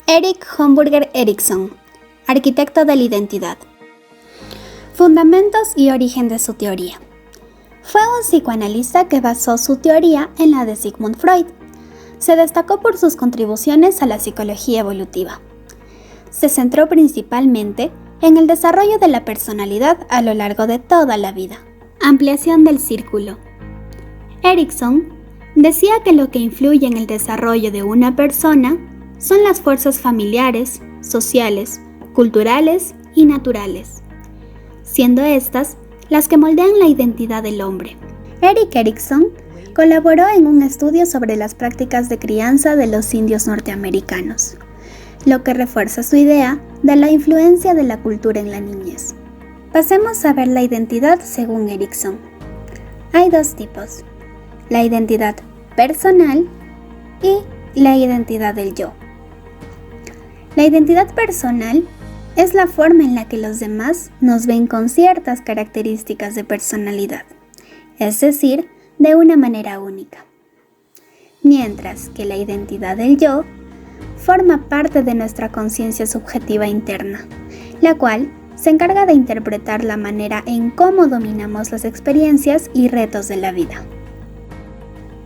Erik Homburger Eriksson, arquitecto de la identidad. Fundamentos y origen de su teoría. Fue un psicoanalista que basó su teoría en la de Sigmund Freud. Se destacó por sus contribuciones a la psicología evolutiva. Se centró principalmente en el desarrollo de la personalidad a lo largo de toda la vida. Ampliación del círculo. Eriksson decía que lo que influye en el desarrollo de una persona son las fuerzas familiares, sociales, culturales y naturales, siendo estas las que moldean la identidad del hombre. Erik Erikson colaboró en un estudio sobre las prácticas de crianza de los indios norteamericanos, lo que refuerza su idea de la influencia de la cultura en la niñez. Pasemos a ver la identidad según Erikson. Hay dos tipos: la identidad personal y la identidad del yo. La identidad personal es la forma en la que los demás nos ven con ciertas características de personalidad, es decir, de una manera única. Mientras que la identidad del yo forma parte de nuestra conciencia subjetiva interna, la cual se encarga de interpretar la manera en cómo dominamos las experiencias y retos de la vida.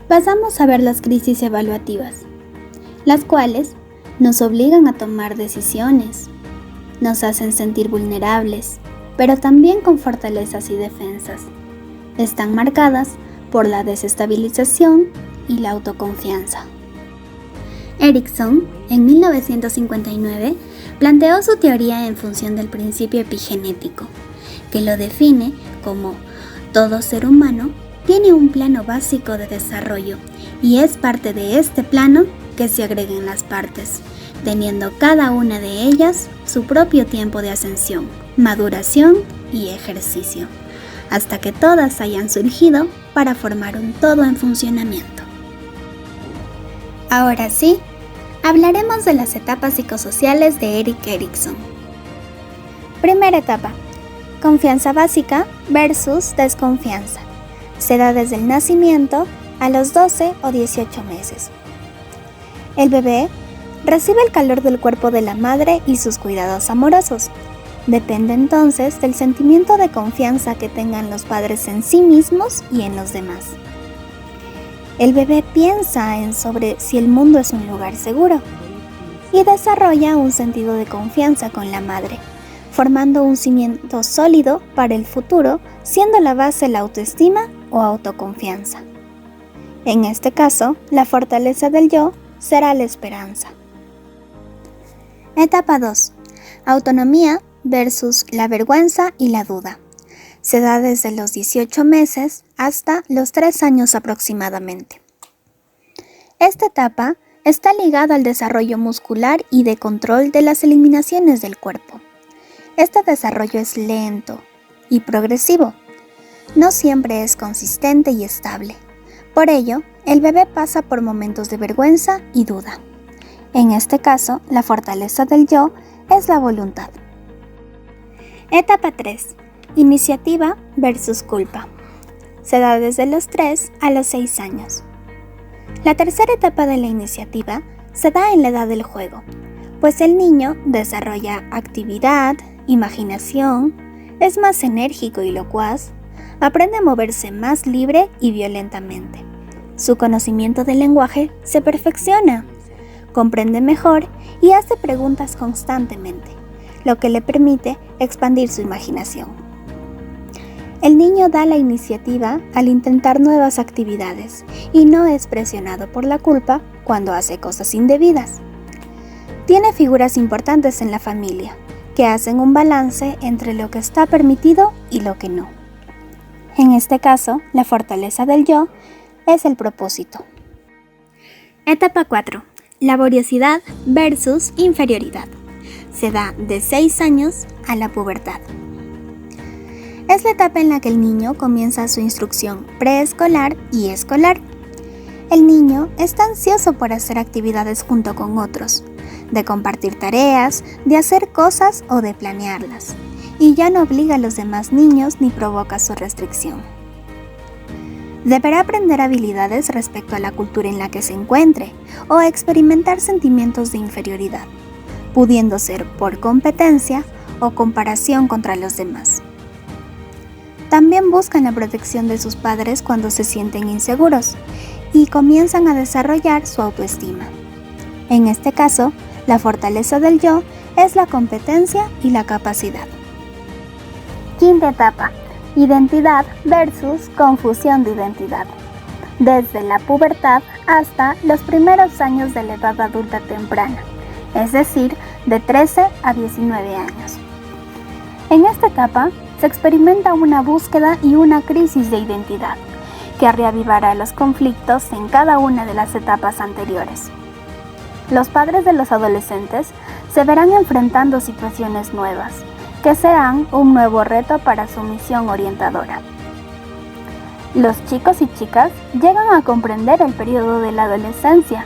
Pasamos a ver las crisis evaluativas, las cuales nos obligan a tomar decisiones, nos hacen sentir vulnerables, pero también con fortalezas y defensas. Están marcadas por la desestabilización y la autoconfianza. Erikson, en 1959, planteó su teoría en función del principio epigenético, que lo define como todo ser humano tiene un plano básico de desarrollo y es parte de este plano que se agregan las partes, teniendo cada una de ellas su propio tiempo de ascensión, maduración y ejercicio, hasta que todas hayan surgido para formar un todo en funcionamiento. Ahora sí, hablaremos de las etapas psicosociales de Erik Erikson. Primera etapa: confianza básica versus desconfianza. Se da desde el nacimiento a los 12 o 18 meses. El bebé recibe el calor del cuerpo de la madre y sus cuidados amorosos. Depende entonces del sentimiento de confianza que tengan los padres en sí mismos y en los demás. El bebé piensa sobre si el mundo es un lugar seguro y desarrolla un sentido de confianza con la madre, formando un cimiento sólido para el futuro, siendo la base la autoestima o autoconfianza. En este caso, la fortaleza del yo será la esperanza. Etapa 2. Autonomía versus la vergüenza y la duda. Se da desde los 18 meses hasta los 3 años aproximadamente. Esta etapa está ligada al desarrollo muscular y de control de las eliminaciones del cuerpo. Este desarrollo es lento y progresivo. No siempre es consistente y estable. Por ello, el bebé pasa por momentos de vergüenza y duda. En este caso, la fortaleza del yo es la voluntad. Etapa 3. Iniciativa versus culpa. Se da desde los 3 a los 6 años. La tercera etapa de la iniciativa se da en la edad del juego, pues el niño desarrolla actividad, imaginación, es más enérgico y locuaz, aprende a moverse más libre y violentamente. Su conocimiento del lenguaje se perfecciona, comprende mejor y hace preguntas constantemente, lo que le permite expandir su imaginación. El niño da la iniciativa al intentar nuevas actividades y no es presionado por la culpa cuando hace cosas indebidas. Tiene figuras importantes en la familia que hacen un balance entre lo que está permitido y lo que no. En este caso, la fortaleza del yo es el propósito. Etapa 4. Laboriosidad versus inferioridad. Se da de 6 años a la pubertad. Es la etapa en la que el niño comienza su instrucción preescolar y escolar. El niño está ansioso por hacer actividades junto con otros, de compartir tareas, de hacer cosas o de planearlas, y ya no obliga a los demás niños ni provoca su restricción. Deberá aprender habilidades respecto a la cultura en la que se encuentre o experimentar sentimientos de inferioridad, pudiendo ser por competencia o comparación contra los demás. También buscan la protección de sus padres cuando se sienten inseguros y comienzan a desarrollar su autoestima. En este caso, la fortaleza del yo es la competencia y la capacidad. Quinta etapa: identidad versus confusión de identidad. Desde la pubertad hasta los primeros años de la edad adulta temprana, es decir, de 13 a 19 años. En esta etapa se experimenta una búsqueda y una crisis de identidad, que reavivará los conflictos en cada una de las etapas anteriores. Los padres de los adolescentes se verán enfrentando situaciones nuevas, que serán un nuevo reto para su misión orientadora. Los chicos y chicas llegan a comprender el periodo de la adolescencia,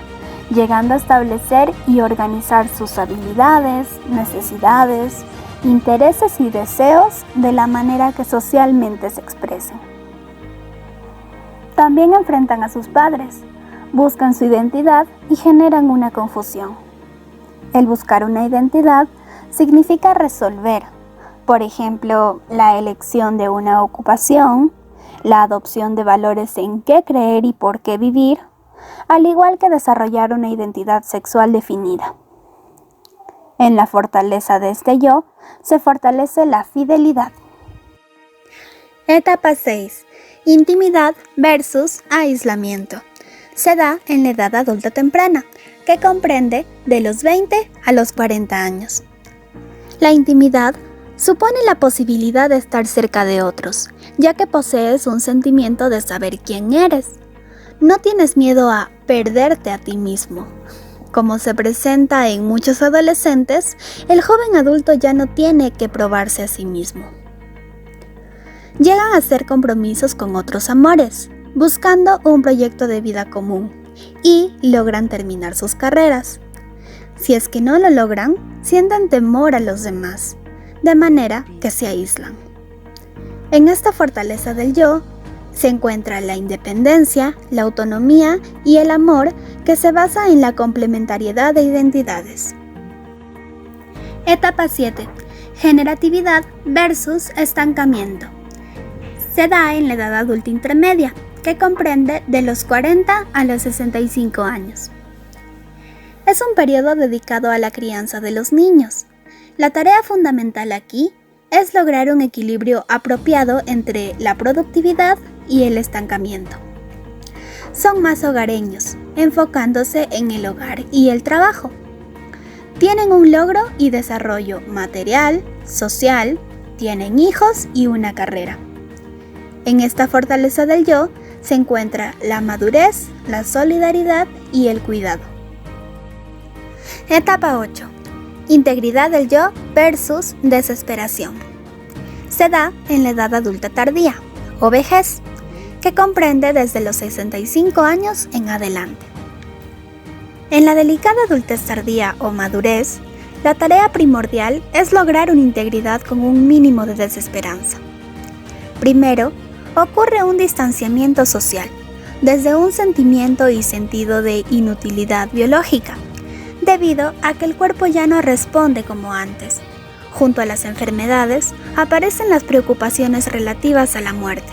llegando a establecer y organizar sus habilidades, necesidades, intereses y deseos de la manera que socialmente se expresen. También enfrentan a sus padres, buscan su identidad y generan una confusión. El buscar una identidad significa resolver, por ejemplo, la elección de una ocupación, la adopción de valores en qué creer y por qué vivir, al igual que desarrollar una identidad sexual definida. En la fortaleza de este yo se fortalece la fidelidad. Etapa 6. Intimidad versus aislamiento. Se da en la edad adulta temprana, que comprende de los 20 a los 40 años. La intimidad supone la posibilidad de estar cerca de otros, ya que posees un sentimiento de saber quién eres. No tienes miedo a perderte a ti mismo. Como se presenta en muchos adolescentes, el joven adulto ya no tiene que probarse a sí mismo. Llegan a hacer compromisos con otros amores, buscando un proyecto de vida común, y logran terminar sus carreras. Si es que no lo logran, sienten temor a los demás, de manera que se aíslan. En esta fortaleza del yo se encuentra la independencia, la autonomía y el amor, que se basa en la complementariedad de identidades. Etapa 7. Generatividad versus estancamiento. Se da en la edad adulta intermedia, que comprende de los 40 a los 65 años. Es un periodo dedicado a la crianza de los niños. La tarea fundamental aquí es lograr un equilibrio apropiado entre la productividad y el estancamiento. Son más hogareños, enfocándose en el hogar y el trabajo. Tienen un logro y desarrollo material, social, tienen hijos y una carrera. En esta fortaleza del yo se encuentra la madurez, la solidaridad y el cuidado. Etapa 8. Integridad del yo versus desesperación. Se da en la edad adulta tardía, o vejez, que comprende desde los 65 años en adelante. En la delicada adultez tardía o madurez, la tarea primordial es lograr una integridad con un mínimo de desesperanza. Primero, ocurre un distanciamiento social, desde un sentimiento y sentido de inutilidad biológica, debido a que el cuerpo ya no responde como antes. Junto a las enfermedades, aparecen las preocupaciones relativas a la muerte.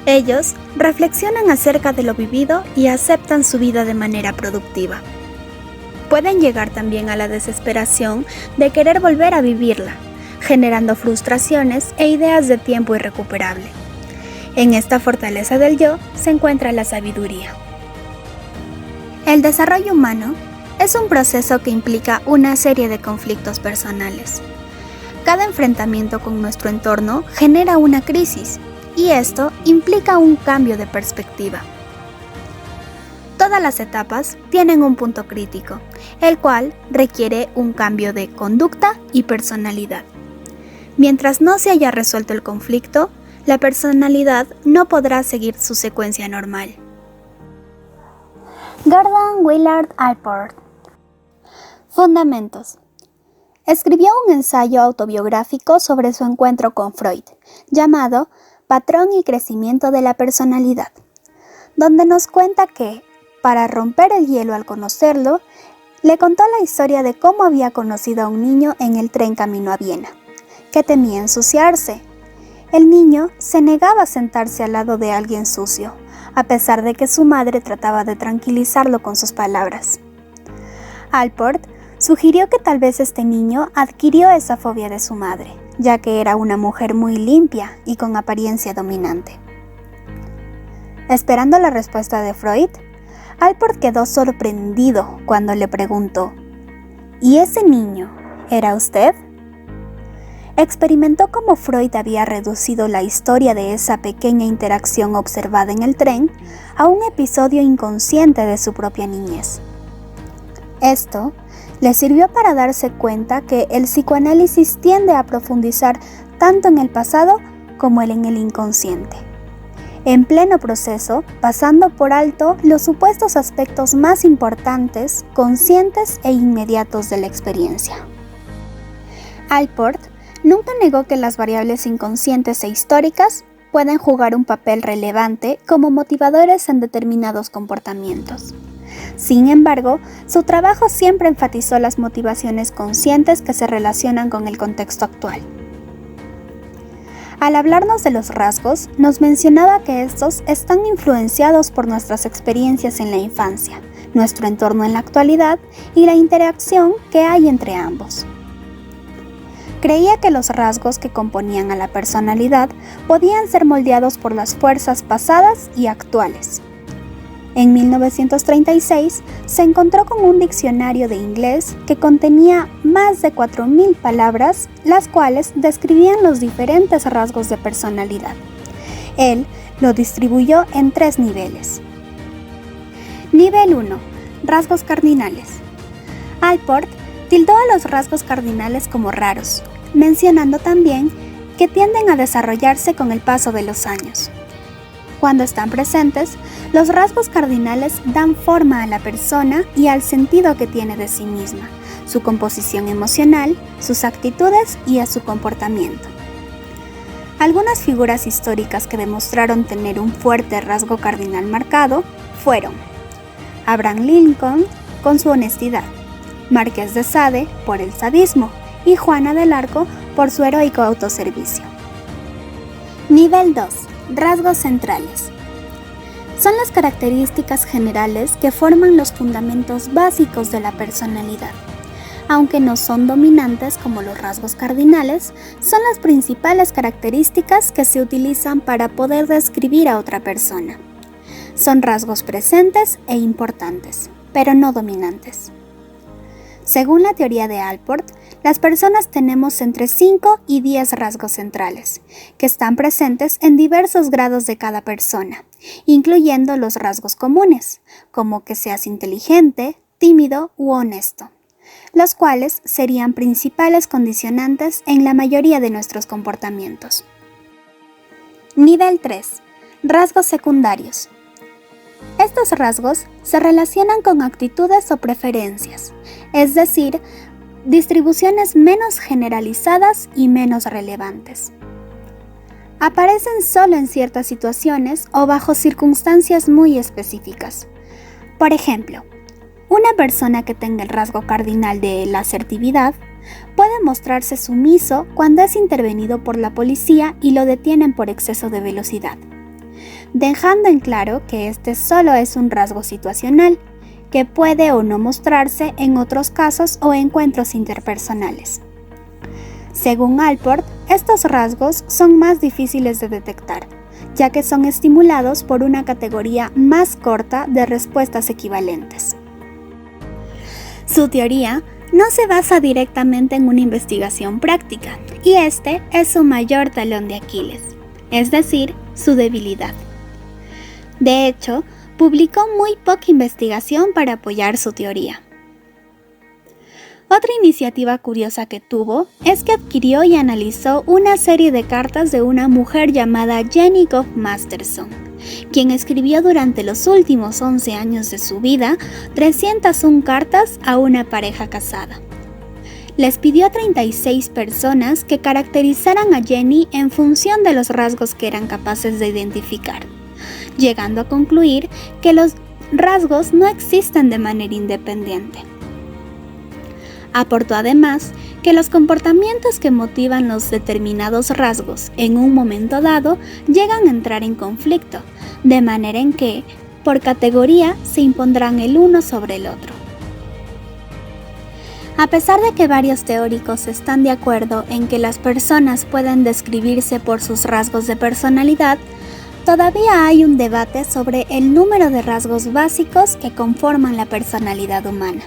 Ellos reflexionan acerca de lo vivido y aceptan su vida de manera productiva. Pueden llegar también a la desesperación de querer volver a vivirla, generando frustraciones e ideas de tiempo irrecuperable. En esta fortaleza del yo se encuentra la sabiduría. El desarrollo humano es un proceso que implica una serie de conflictos personales. Cada enfrentamiento con nuestro entorno genera una crisis, y esto implica un cambio de perspectiva. Todas las etapas tienen un punto crítico, el cual requiere un cambio de conducta y personalidad. Mientras no se haya resuelto el conflicto, la personalidad no podrá seguir su secuencia normal. Gordon Willard Allport. Fundamentos. Escribió un ensayo autobiográfico sobre su encuentro con Freud, llamado Patrón y crecimiento de la personalidad, donde nos cuenta que, para romper el hielo al conocerlo, Le contó la historia de cómo había conocido a un niño en el tren camino a Viena, que temía ensuciarse. El niño se negaba a sentarse al lado de alguien sucio, a pesar de que su madre trataba de tranquilizarlo con sus palabras. Alport sugirió que tal vez este niño adquirió esa fobia de su madre, ya que era una mujer muy limpia y con apariencia dominante. Esperando la respuesta de Freud, Alport quedó sorprendido cuando le preguntó: ¿Y ese niño era usted? Experimentó cómo Freud había reducido la historia de esa pequeña interacción observada en el tren a un episodio inconsciente de su propia niñez. Esto le sirvió para darse cuenta que el psicoanálisis tiende a profundizar tanto en el pasado como en el inconsciente, en pleno proceso, pasando por alto los supuestos aspectos más importantes, conscientes e inmediatos de la experiencia. Alport nunca negó que las variables inconscientes e históricas pueden jugar un papel relevante como motivadores en determinados comportamientos. Sin embargo, su trabajo siempre enfatizó las motivaciones conscientes que se relacionan con el contexto actual. Al hablarnos de los rasgos, nos mencionaba que estos están influenciados por nuestras experiencias en la infancia, nuestro entorno en la actualidad y la interacción que hay entre ambos. Creía que los rasgos que componían a la personalidad podían ser moldeados por las fuerzas pasadas y actuales. En 1936 se encontró con un diccionario de inglés que contenía más de 4.000 palabras, las cuales describían los diferentes rasgos de personalidad. Él lo distribuyó en 3 niveles. Nivel 1. Rasgos cardinales. Alport tildó a los rasgos cardinales como raros, mencionando también que tienden a desarrollarse con el paso de los años. Cuando están presentes, los rasgos cardinales dan forma a la persona y al sentido que tiene de sí misma, su composición emocional, sus actitudes y a su comportamiento. Algunas figuras históricas que demostraron tener un fuerte rasgo cardinal marcado fueron Abraham Lincoln, con su honestidad, Marqués de Sade, por el sadismo, y Juana del Arco, por su heroico autoservicio. Nivel 2. Rasgos centrales. Son las características generales que forman los fundamentos básicos de la personalidad. Aunque no son dominantes como los rasgos cardinales, son las principales características que se utilizan para poder describir a otra persona. Son rasgos presentes e importantes, pero no dominantes. Según la teoría de Alport, las personas tenemos entre 5 y 10 rasgos centrales, que están presentes en diversos grados de cada persona, incluyendo los rasgos comunes, como que seas inteligente, tímido u honesto, los cuales serían principales condicionantes en la mayoría de nuestros comportamientos. Nivel 3. Rasgos secundarios. Estos rasgos se relacionan con actitudes o preferencias, es decir, distribuciones menos generalizadas y menos relevantes. Aparecen solo en ciertas situaciones o bajo circunstancias muy específicas. Por ejemplo, una persona que tenga el rasgo cardinal de la asertividad puede mostrarse sumiso cuando es intervenido por la policía y lo detienen por exceso de velocidad, dejando en claro que este solo es un rasgo situacional, que puede o no mostrarse en otros casos o encuentros interpersonales. Según Alport, estos rasgos son más difíciles de detectar, ya que son estimulados por una categoría más corta de respuestas equivalentes. Su teoría no se basa directamente en una investigación práctica, y este es su mayor talón de Aquiles, es decir, su debilidad. De hecho, publicó muy poca investigación para apoyar su teoría. Otra iniciativa curiosa que tuvo es que adquirió y analizó una serie de cartas de una mujer llamada Jenny Gough Masterson, quien escribió durante los últimos 11 años de su vida 301 cartas a una pareja casada. Les pidió a 36 personas que caracterizaran a Jenny en función de los rasgos que eran capaces de identificar, llegando a concluir que los rasgos no existen de manera independiente. Aportó además que los comportamientos que motivan los determinados rasgos en un momento dado llegan a entrar en conflicto, de manera en que, por categoría, se impondrán el uno sobre el otro. A pesar de que varios teóricos están de acuerdo en que las personas pueden describirse por sus rasgos de personalidad, todavía hay un debate sobre el número de rasgos básicos que conforman la personalidad humana.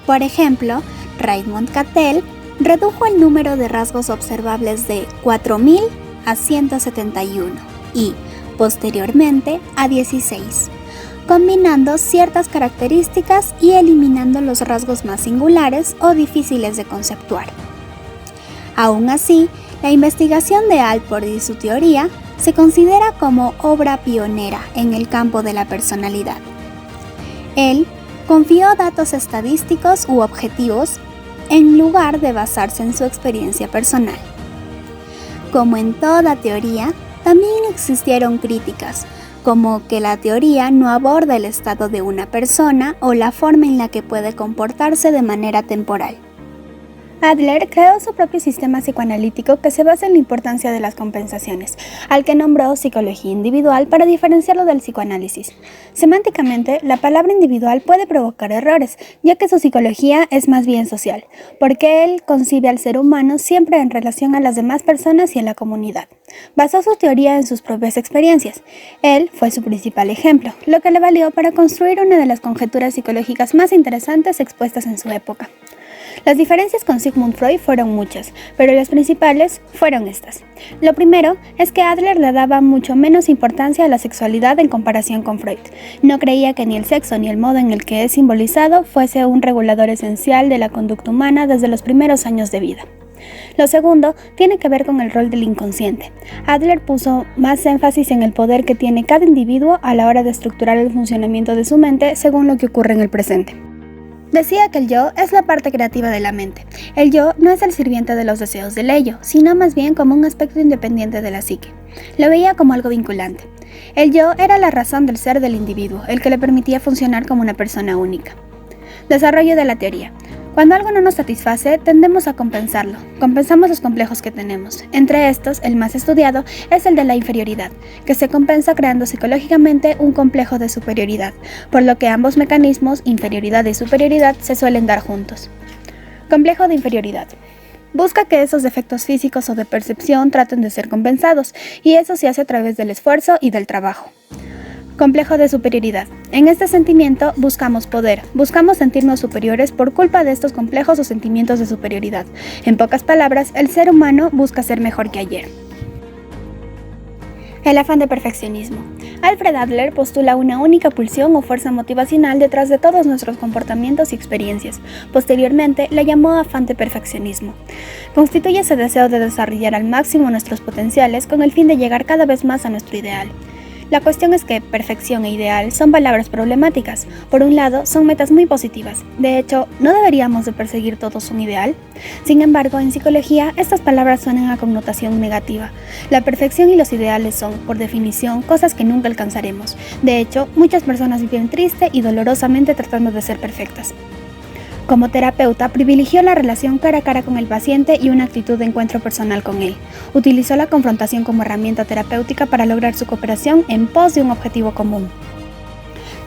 Por ejemplo, Raymond Cattell redujo el número de rasgos observables de 4.000 a 171 y, posteriormente, a 16, combinando ciertas características y eliminando los rasgos más singulares o difíciles de conceptuar. Aún así, la investigación de Alport y su teoría se considera como obra pionera en el campo de la personalidad. Él confió datos estadísticos u objetivos en lugar de basarse en su experiencia personal. Como en toda teoría, también existieron críticas, como que la teoría no aborda el estado de una persona o la forma en la que puede comportarse de manera temporal. Adler creó su propio sistema psicoanalítico que se basa en la importancia de las compensaciones, al que nombró psicología individual para diferenciarlo del psicoanálisis. Semánticamente, la palabra individual puede provocar errores, ya que su psicología es más bien social, porque él concibe al ser humano siempre en relación a las demás personas y en la comunidad. Basó su teoría en sus propias experiencias. Él fue su principal ejemplo, lo que le valió para construir una de las conjeturas psicológicas más interesantes expuestas en su época. Las diferencias con Sigmund Freud fueron muchas, pero las principales fueron estas. Lo primero es que Adler le daba mucho menos importancia a la sexualidad en comparación con Freud. No creía que ni el sexo ni el modo en el que es simbolizado fuese un regulador esencial de la conducta humana desde los primeros años de vida. Lo segundo tiene que ver con el rol del inconsciente. Adler puso más énfasis en el poder que tiene cada individuo a la hora de estructurar el funcionamiento de su mente según lo que ocurre en el presente. Decía que el yo es la parte creativa de la mente. El yo no es el sirviente de los deseos del ello, sino más bien como un aspecto independiente de la psique. Lo veía como algo vinculante. El yo era la razón del ser del individuo, el que le permitía funcionar como una persona única. Desarrollo de la teoría. Cuando algo no nos satisface, tendemos a compensarlo. Compensamos los complejos que tenemos. Entre estos, el más estudiado es el de la inferioridad, que se compensa creando psicológicamente un complejo de superioridad, por lo que ambos mecanismos, inferioridad y superioridad, se suelen dar juntos. Complejo de inferioridad. Busca que esos defectos físicos o de percepción traten de ser compensados, y eso se hace a través del esfuerzo y del trabajo. Complejo de superioridad. En este sentimiento buscamos poder, buscamos sentirnos superiores por culpa de estos complejos o sentimientos de superioridad. En pocas palabras, el ser humano busca ser mejor que ayer. El afán de perfeccionismo. Alfred Adler postula una única pulsión o fuerza motivacional detrás de todos nuestros comportamientos y experiencias. Posteriormente, la llamó afán de perfeccionismo. Constituye ese deseo de desarrollar al máximo nuestros potenciales con el fin de llegar cada vez más a nuestro ideal. La cuestión es que perfección e ideal son palabras problemáticas. Por un lado, son metas muy positivas. De hecho, ¿no deberíamos de perseguir todos un ideal? Sin embargo, en psicología, estas palabras suenan a connotación negativa. La perfección y los ideales son, por definición, cosas que nunca alcanzaremos. De hecho, muchas personas viven triste y dolorosamente tratando de ser perfectas. Como terapeuta, privilegió la relación cara a cara con el paciente y una actitud de encuentro personal con él. Utilizó la confrontación como herramienta terapéutica para lograr su cooperación en pos de un objetivo común.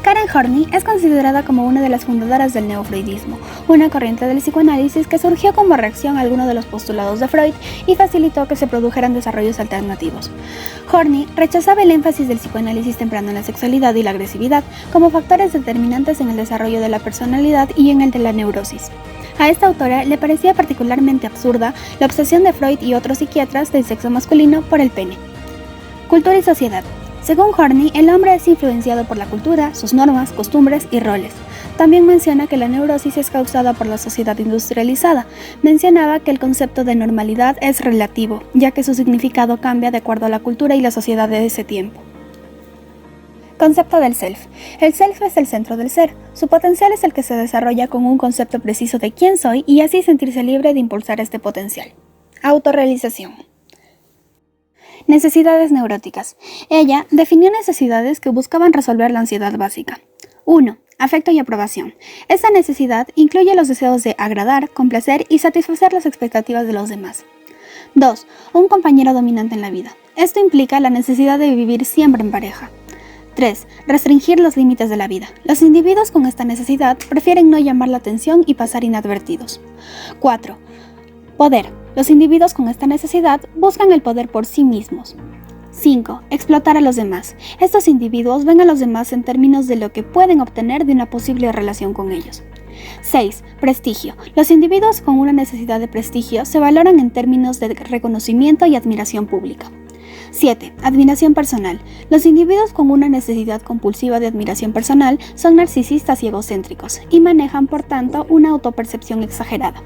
Karen Horney es considerada como una de las fundadoras del neofreudismo, una corriente del psicoanálisis que surgió como reacción a algunos de los postulados de Freud y facilitó que se produjeran desarrollos alternativos. Horney rechazaba el énfasis del psicoanálisis temprano en la sexualidad y la agresividad como factores determinantes en el desarrollo de la personalidad y en el de la neurosis. A esta autora le parecía particularmente absurda la obsesión de Freud y otros psiquiatras del sexo masculino por el pene. Cultura y sociedad. Según Horney, el hombre es influenciado por la cultura, sus normas, costumbres y roles. También menciona que la neurosis es causada por la sociedad industrializada. Mencionaba que el concepto de normalidad es relativo, ya que su significado cambia de acuerdo a la cultura y la sociedad de ese tiempo. Concepto del self. El self es el centro del ser. Su potencial es el que se desarrolla con un concepto preciso de quién soy y así sentirse libre de impulsar este potencial. Autorrealización. Necesidades neuróticas. Ella definió necesidades que buscaban resolver la ansiedad básica. 1. afecto y aprobación. Esta necesidad incluye los deseos de agradar, complacer y satisfacer las expectativas de los demás. 2. Un compañero dominante en la vida. Esto implica la necesidad de vivir siempre en pareja. 3. Restringir los límites de la vida. Los individuos con esta necesidad prefieren no llamar la atención y pasar inadvertidos. 4. Poder. Los individuos con esta necesidad buscan el poder por sí mismos. 5. Explotar a los demás. Estos individuos ven a los demás en términos de lo que pueden obtener de una posible relación con ellos. 6. Prestigio. Los individuos con una necesidad de prestigio se valoran en términos de reconocimiento y admiración pública. 7. Admiración personal. Los individuos con una necesidad compulsiva de admiración personal son narcisistas y egocéntricos y manejan, por tanto, una autopercepción exagerada.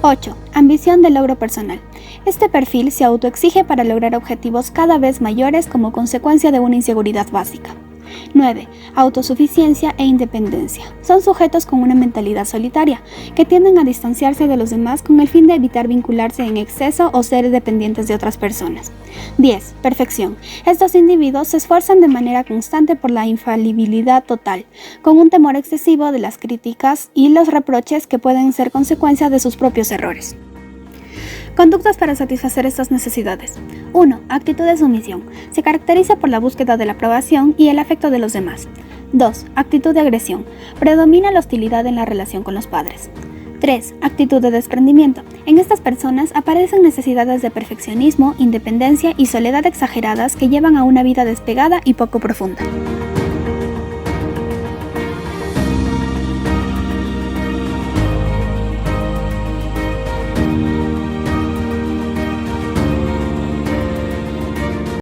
8. Ambición de logro personal. Este perfil se autoexige para lograr objetivos cada vez mayores como consecuencia de una inseguridad básica. 9. Autosuficiencia e independencia. Son sujetos con una mentalidad solitaria, que tienden a distanciarse de los demás con el fin de evitar vincularse en exceso o ser dependientes de otras personas. 10. Perfección. Estos individuos se esfuerzan de manera constante por la infalibilidad total, con un temor excesivo de las críticas y los reproches que pueden ser consecuencia de sus propios errores. Conductas para satisfacer estas necesidades. 1. Actitud de sumisión. Se caracteriza por la búsqueda de la aprobación y el afecto de los demás. 2. Actitud de agresión. Predomina la hostilidad en la relación con los padres. 3. Actitud de desprendimiento. En estas personas aparecen necesidades de perfeccionismo, independencia y soledad exageradas que llevan a una vida despegada y poco profunda.